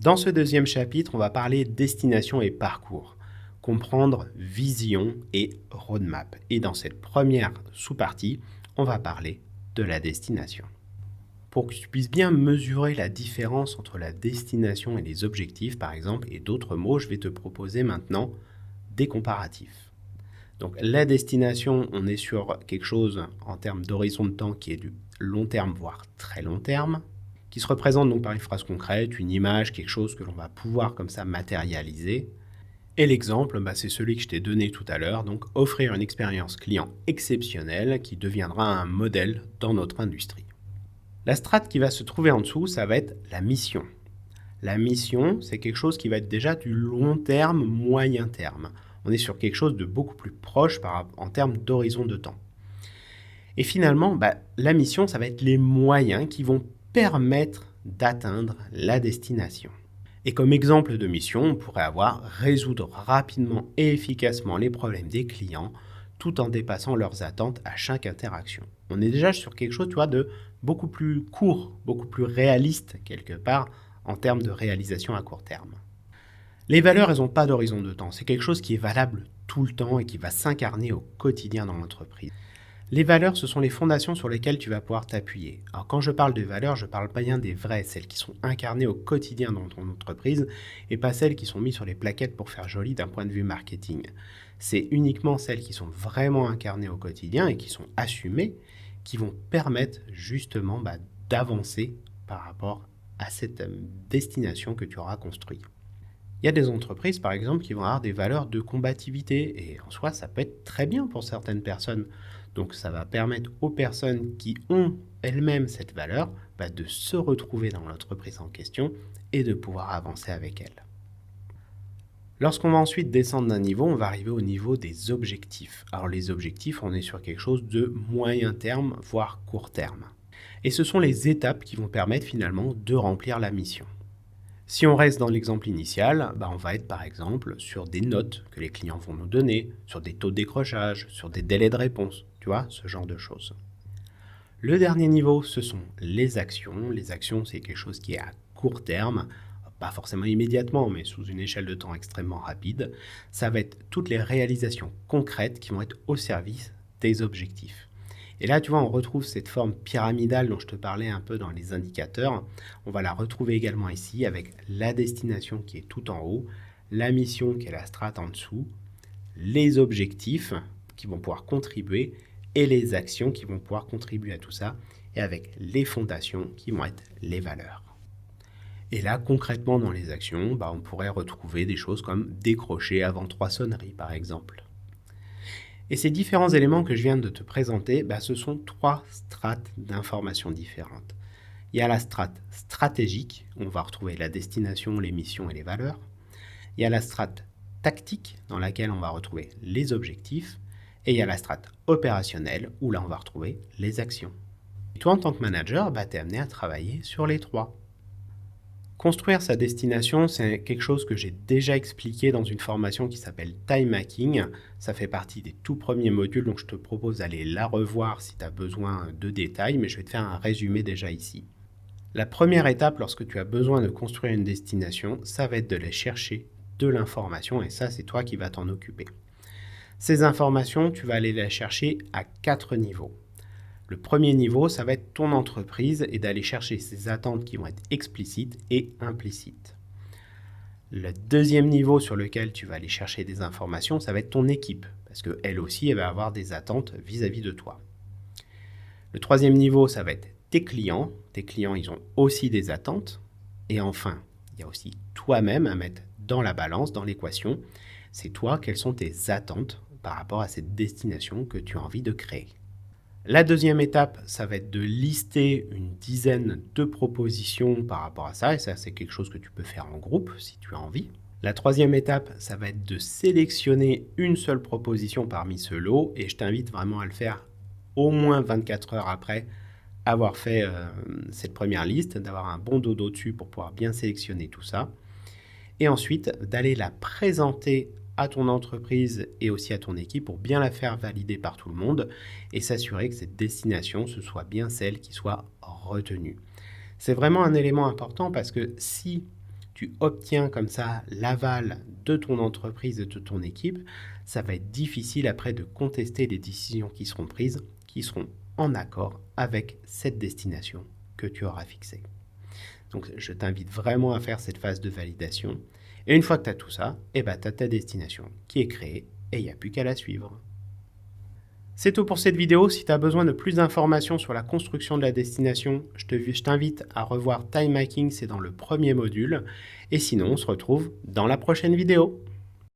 Dans ce deuxième chapitre, on va parler destination et parcours, comprendre vision et roadmap. Et dans cette première sous-partie, on va parler de la destination. Pour que tu puisses bien mesurer la différence entre la destination et les objectifs, par exemple, et d'autres mots, je vais te proposer maintenant des comparatifs. Donc la destination, on est sur quelque chose en termes d'horizon de temps qui est du long terme, voire très long terme, qui se représente donc par une phrase concrète, une image, quelque chose que l'on va pouvoir comme ça matérialiser. Et l'exemple, c'est celui que je t'ai donné tout à l'heure, donc offrir une expérience client exceptionnelle qui deviendra un modèle dans notre industrie. La strate qui va se trouver en dessous, ça va être la mission. La mission, c'est quelque chose qui va être déjà du long terme, moyen terme. On est sur quelque chose de beaucoup plus proche en termes d'horizon de temps. Et finalement, la mission, ça va être les moyens qui vont permettre d'atteindre la destination. Et comme exemple de mission, on pourrait avoir résoudre rapidement et efficacement les problèmes des clients tout en dépassant leurs attentes à chaque interaction. On est déjà sur quelque chose, de beaucoup plus court, beaucoup plus réaliste quelque part en termes de réalisation à court terme. Les valeurs, elles n'ont pas d'horizon de temps. C'est quelque chose qui est valable tout le temps et qui va s'incarner au quotidien dans l'entreprise. Les valeurs, ce sont les fondations sur lesquelles tu vas pouvoir t'appuyer. Alors quand je parle de valeurs, je parle pas bien des vraies, celles qui sont incarnées au quotidien dans ton entreprise et pas celles qui sont mises sur les plaquettes pour faire joli d'un point de vue marketing. C'est uniquement celles qui sont vraiment incarnées au quotidien et qui sont assumées qui vont permettre justement d'avancer par rapport à cette destination que tu auras construite. Il y a des entreprises, par exemple, qui vont avoir des valeurs de combativité et en soi, ça peut être très bien pour certaines personnes. Donc ça va permettre aux personnes qui ont elles-mêmes cette valeur de se retrouver dans l'entreprise en question et de pouvoir avancer avec elle. Lorsqu'on va ensuite descendre d'un niveau, on va arriver au niveau des objectifs. Alors les objectifs, on est sur quelque chose de moyen terme, voire court terme. Et ce sont les étapes qui vont permettre finalement de remplir la mission. Si on reste dans l'exemple initial, on va être par exemple sur des notes que les clients vont nous donner, sur des taux de décrochage, sur des délais de réponse, ce genre de choses. Le dernier niveau, ce sont les actions. Les actions, c'est quelque chose qui est à court terme, pas forcément immédiatement, mais sous une échelle de temps extrêmement rapide. Ça va être toutes les réalisations concrètes qui vont être au service des objectifs. Et là, on retrouve cette forme pyramidale dont je te parlais un peu dans les indicateurs. On va la retrouver également ici avec la destination qui est tout en haut, la mission qui est la strate en dessous, les objectifs qui vont pouvoir contribuer et les actions qui vont pouvoir contribuer à tout ça, et avec les fondations qui vont être les valeurs. Et là, concrètement, dans les actions, on pourrait retrouver des choses comme décrocher avant 3 sonneries, par exemple. Et ces différents éléments que je viens de te présenter, ce sont 3 strates d'informations différentes. Il y a la strate stratégique, où on va retrouver la destination, les missions et les valeurs. Il y a la strate tactique, dans laquelle on va retrouver les objectifs. Et il y a la strate opérationnelle, où là on va retrouver les actions. Et toi, en tant que manager, tu es amené à travailler sur les 3. Construire sa destination, c'est quelque chose que j'ai déjà expliqué dans une formation qui s'appelle Time Hacking. Ça fait partie des tout premiers modules, donc je te propose d'aller la revoir si tu as besoin de détails, mais je vais te faire un résumé déjà ici. La première étape lorsque tu as besoin de construire une destination, ça va être de aller chercher de l'information, et ça, c'est toi qui vas t'en occuper. Ces informations, tu vas aller les chercher à 4 niveaux. Le premier niveau, ça va être ton entreprise et d'aller chercher ses attentes qui vont être explicites et implicites. Le deuxième niveau sur lequel tu vas aller chercher des informations, ça va être ton équipe, parce qu'elle aussi, elle va avoir des attentes vis-à-vis de toi. Le troisième niveau, ça va être tes clients. Tes clients, ils ont aussi des attentes. Et enfin, il y a aussi toi-même à mettre dans la balance, dans l'équation. C'est toi, quelles sont tes attentes par rapport à cette destination que tu as envie de créer. La deuxième étape, ça va être de lister une dizaine de propositions par rapport à ça, et ça, c'est quelque chose que tu peux faire en groupe si tu as envie. La troisième étape, ça va être de sélectionner une seule proposition parmi ce lot, et je t'invite vraiment à le faire au moins 24 heures après avoir fait cette première liste, d'avoir un bon dodo dessus pour pouvoir bien sélectionner tout ça, et ensuite d'aller la présenter à ton entreprise et aussi à ton équipe pour bien la faire valider par tout le monde et s'assurer que cette destination, ce soit bien celle qui soit retenue. C'est vraiment un élément important parce que si tu obtiens comme ça l'aval de ton entreprise et de ton équipe, ça va être difficile après de contester les décisions qui seront prises, qui seront en accord avec cette destination que tu auras fixée. Donc je t'invite vraiment à faire cette phase de validation. Et une fois que tu as tout ça, tu as ta destination qui est créée et il n'y a plus qu'à la suivre. C'est tout pour cette vidéo. Si tu as besoin de plus d'informations sur la construction de la destination, je t'invite à revoir Time Hacking, c'est dans le premier module. Et sinon, on se retrouve dans la prochaine vidéo.